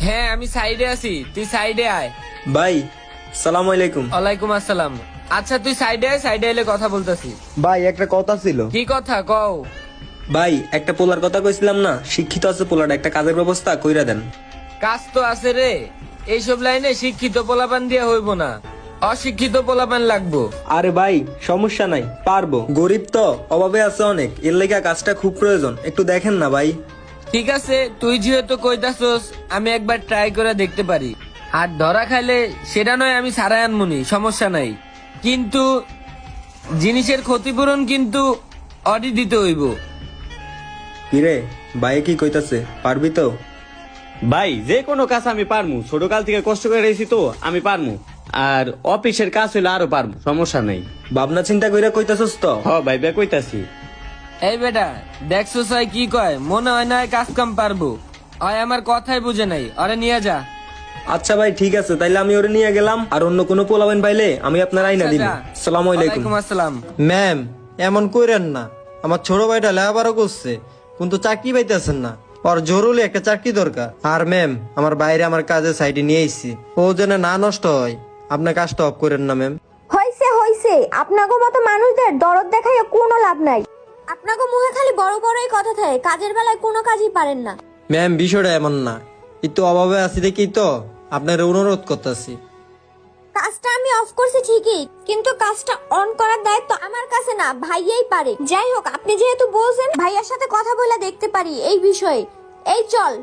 হ্যাঁ আমি সাইডে আছি, তুই সাইডে আয়। ভাই সালাম আলাইকুম। ওয়ালাইকুম আসসালাম। আচ্ছা তুই সাইডে আয়, সাইডে এলে কথা বলতেছি। ভাই একটা কথা ছিল। কি কথা কও? ভাই একটা পোলার কথা কইছিলাম না, শিক্ষিত আছে পোলাটা, একটা কাজের ব্যবস্থা কইরা দেন। কাজ তো আছে রে, এইসব লাইনে শিক্ষিত পোলাপান দিয়ে হইব না, অশিক্ষিত পোলাপান লাগবো। আরে ভাই সমস্যা নাই, পারবো। গরিব তো, অভাবে আছে অনেক, এর লেগে কাজটা খুব প্রয়োজন, একটু দেখেন না ভাই। ঠিক আছে, তুই যেহেতু কইতাছস আমি একবার ট্রাই করে দেখতে পারি। আর ধরা খাইলে সেটা নয় আমি সারাই আনমুনি, সমস্যা নাই। কিন্তু জিনিসের ক্ষতিপূরণ কিন্তু অডি দিতে হইব। কিরে ভাই কি কইতাছে, পারবি তো? ভাই যে কোনো কাজ আমি পারমু, ছোট কাল থেকে কষ্ট করে রয়েছি তো আমি পারমু। আর অফিসের কাজ হইলে আরো পারমু, সমস্যা নেই। ভাবনা চিন্তা কইরা কইতাছস তো? হ ভাই বে কইতাছি। এই বেটা দেখছস হয় কি কয়, মনে হয় না কাজ কাম পারবো। হয় আমার কথাই বুঝে নাই, আরে নিয়ে যা। আচ্ছা ভাই ঠিক আছে, তাইলে আমি ওরে নিয়ে গেলাম, আর অন্য কোনো পোলাবেন পাইলে আমি আপনার আইনা আচ্ছা, দিব। যা। আসসালামু আলাইকুম। ওয়ালাইকুম আসসালাম। ম্যাম এমন কইরেন না, আমার ছোট ভাইটা লেখাপড়া করছে কিন্তু চাকরি পাইতেছেন না, ওর জরুরি একটা চাকরি দরকার। আর ম্যাম আমার বাইরে আমার কাজের সাইডে নিয়ে আইছি, ও যেন না নষ্ট হয়, আপনার কাজটা অফ করেন না ম্যাম। হইছে হইছে, আপনাগো মতো মানুষদের দরদ দেখাইয়া কোনো লাভ নাই। আপনাগো মুখে খালি বড় বড়ই কথা থাকে, কাজের বেলায় কোনো কাজই পারেন না। ম্যাম বিষয়টা এমন না, একটু অভাবে আছি দেখি তো আপনার অনুরোধ করতেছি। কাজটা আমি অফ করছি ঠিকই, কিন্তু কাজটা অন করার দায়িত্ব আমার কাছে না, ভাইয়াই পারে। যাই হোক, আপনি যেহেতু বলছেন ভাইয়ার সাথে কথা বলে দেখতে পারি এই বিষয়ে। এই চল।